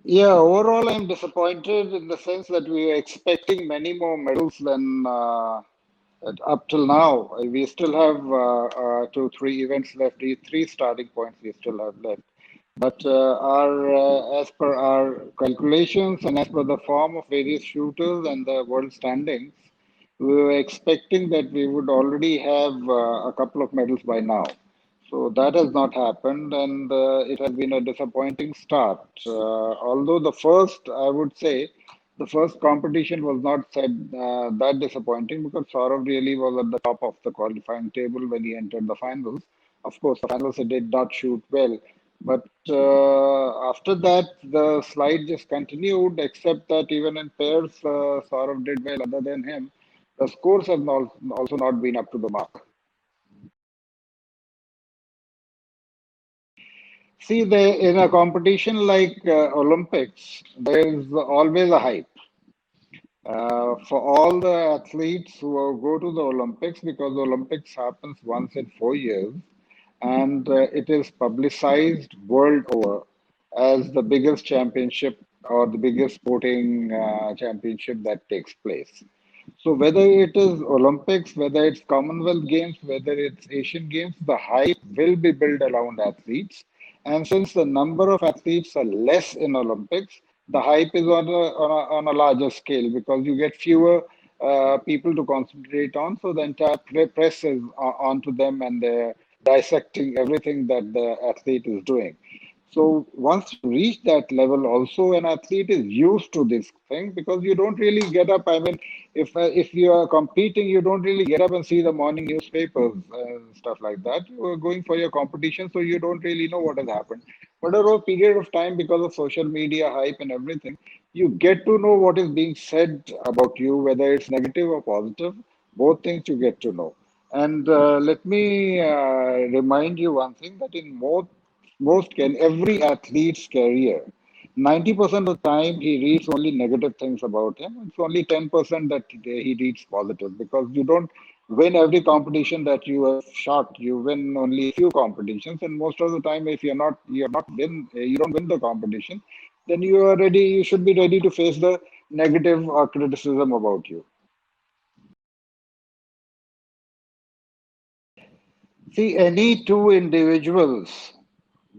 Yeah, overall, I'm disappointed in the sense that we were expecting many more medals than up till now. We still have two, three events left, three starting points we still have left. But as per our calculations and as per the form of various shooters and the world standings, we were expecting that we would already have a couple of medals by now. So that has not happened, and it has been a disappointing start. Although I would say, the first competition was not said that disappointing because Saurabh really was at the top of the qualifying table when he entered the finals. Of course, the finals he did not shoot well, but after that, the slide just continued, except that even in pairs, Saurabh did well. Other than him, the scores have not, also not been up to the mark. See, in a competition like Olympics, there is always a hype. For all the athletes who go to the Olympics, because the Olympics happens once in 4 years, and it is publicized world over as the biggest championship or the biggest sporting championship that takes place. So whether it is Olympics, whether it's Commonwealth Games, whether it's Asian Games, the hype will be built around athletes. And since the number of athletes are less in Olympics, the hype is on a larger scale because you get fewer people to concentrate on. So the entire press is onto them and they're dissecting everything that the athlete is doing. So once you reach that level, also an athlete is used to this thing because you don't really get up. I mean, if you are competing, you don't really get up and see the morning newspapers and stuff like that. You are going for your competition, so you don't really know what has happened. But over a period of time, because of social media hype and everything, you get to know what is being said about you, whether it's negative or positive. Both things you get to know. And let me remind you one thing that in most can every athlete's career, 90% of the time he reads only negative things about him. It's only 10% that he reads positive because you don't win every competition that you have shot. You win only a few competitions, and most of the time, if you're not win, you don't win the competition, then you are ready. You should be ready to face the negative or criticism about you. See, any two individuals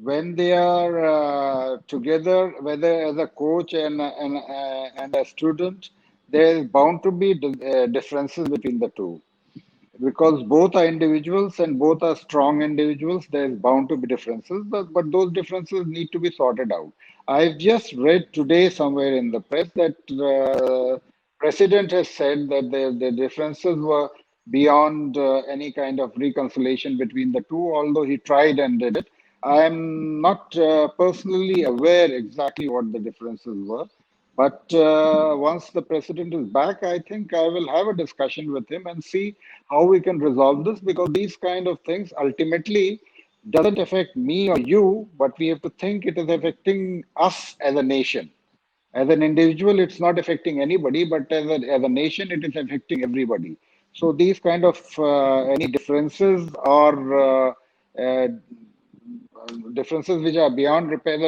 when they are together, whether as a coach and a student, there is bound to be differences between the two because both are individuals and both are strong individuals. There is bound to be differences, but those differences need to be sorted out. I've just read today somewhere in the press that president has said that the differences were beyond any kind of reconciliation between the two, although he tried and did it. I'm not personally aware exactly what the differences were, but once the president is back, I think I will have a discussion with him and see how we can resolve this because these kind of things ultimately doesn't affect me or you, but we have to think it is affecting us as a nation. As an individual, it's not affecting anybody, but as a nation, it is affecting everybody. So these kind of any differences or differences which are beyond repair,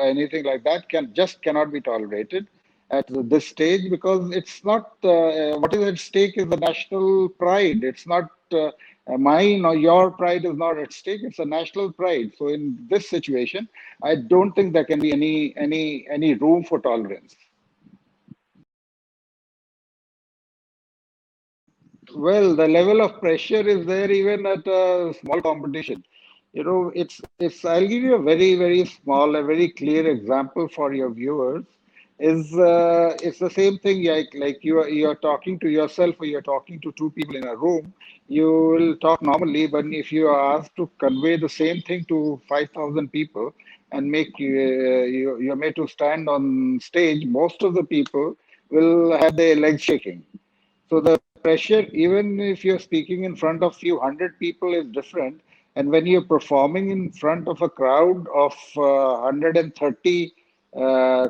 anything like that, cannot be tolerated at this stage because it's not what is at stake is the national pride. It's not mine or your pride is not at stake. It's a national pride. So in this situation, I don't think there can be any room for tolerance. Well, the level of pressure is there even at a small competition. You know, I'll give you a very small, a very clear example for your viewers. It's the same thing like you're talking to yourself or you're talking to two people in a room. You will talk normally, but if you are asked to convey the same thing to 5,000 people and you're made to stand on stage, most of the people will have their legs shaking. So the pressure, even if you're speaking in front of few hundred people, is different. And when you're performing in front of a crowd of 130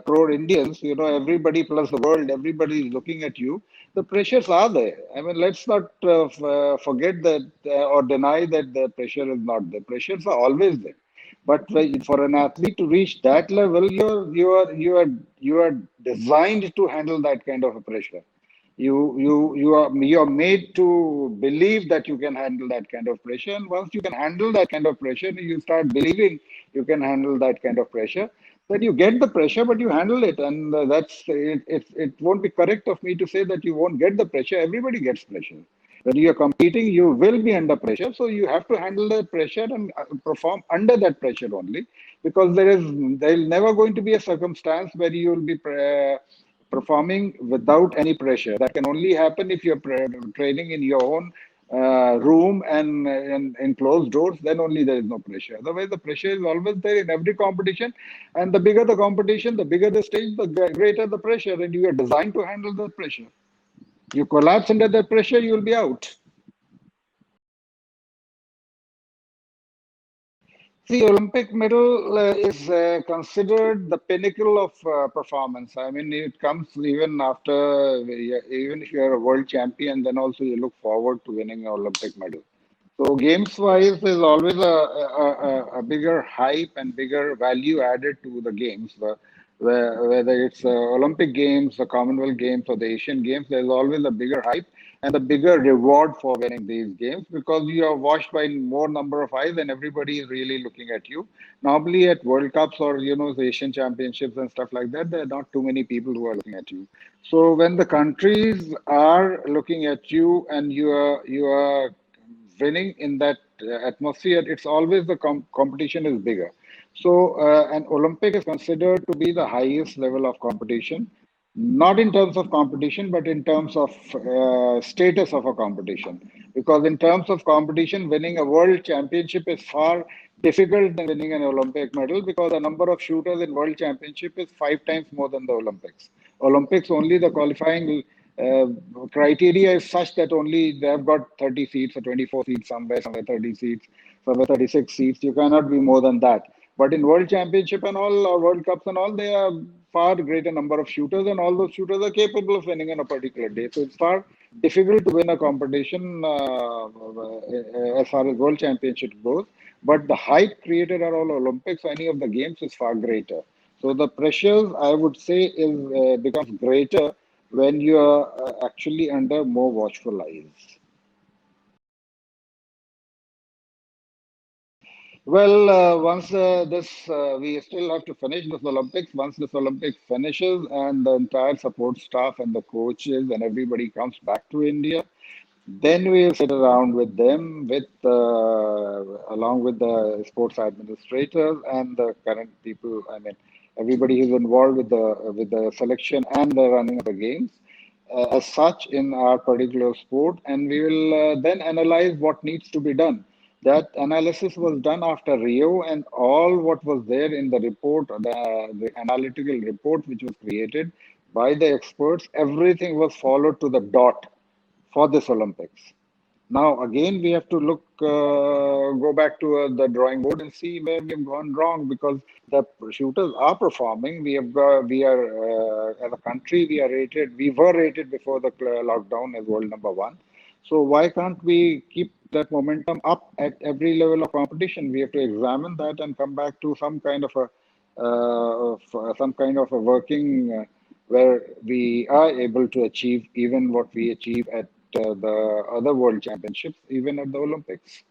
crore Indians, you know, everybody plus the world, everybody is looking at you. The pressures are there. I mean, let's not forget that or deny that the pressure is not there. Pressures are always there. But for an athlete to reach that level, you are designed to handle that kind of a pressure. You are made to believe that you can handle that kind of pressure, and once you can handle that kind of pressure, you start believing you can handle that kind of pressure. Then you get the pressure, but you handle it, and that's it. It won't be correct of me to say that you won't get the pressure. Everybody gets pressure. When you are competing, you will be under pressure, so you have to handle the pressure and perform under that pressure only, because there is never going to be a circumstance where you will be performing without any pressure. That can only happen if you're training in your own room and in closed doors. Then only there is no pressure. Otherwise, the pressure is always there in every competition. And the bigger the competition, the bigger the stage, the greater the pressure. And you are designed to handle the pressure. You collapse under that pressure, you will be out. See, Olympic medal is considered the pinnacle of performance. I mean, it comes even after, even if you are a world champion, then also you look forward to winning an Olympic medal. So, games wise, there's always a bigger hype and bigger value added to the games. Whether it's Olympic Games, the Commonwealth Games, or the Asian Games, there's always a bigger hype and a bigger reward for winning these games, because you are watched by more number of eyes and everybody is really looking at you. Normally at World Cups or the Asian Championships and stuff like that, there are not too many people who are looking at you. So when the countries are looking at you and you are winning in that atmosphere, it's always the competition is bigger. So, an Olympic is considered to be the highest level of competition, not in terms of competition, but in terms of status of a competition. Because in terms of competition, winning a world championship is far difficult than winning an Olympic medal, because the number of shooters in world championship is 5 times more than the Olympics. Olympics only the qualifying uh, criteria is such that only they have got 30 seats or 24 seats, somewhere 30 seats, somewhere 36 seats. You cannot be more than that. But in World Championship and all, or World Cups and all, they are far greater number of shooters, and all those shooters are capable of winning on a particular day. So it's far difficult to win a competition as far as World Championship goes. But the hype created around Olympics, any of the games, is far greater. So the pressures, I would say, is becomes greater when you are actually under more watchful eyes. Well, once we still have to finish this Olympics. Once this Olympics finishes and the entire support staff and the coaches and everybody comes back to India, then we'll sit around with them, along with the sports administrators and the current people. I mean, everybody who's involved with the selection and the running of the games, as such in our particular sport, and we will then analyze what needs to be done. That analysis was done after Rio, and all what was there in the report, the analytical report which was created by the experts, everything was followed to the dot for this Olympics. Now, again, we have to go back to the drawing board and see where we have gone wrong, because the shooters are performing. As a country, we were rated before the lockdown as world number one. So why can't we keep that momentum up at every level of competition? We have to examine that and come back to some kind of a working where we are able to achieve even what we achieve at the other world championships, even at the Olympics.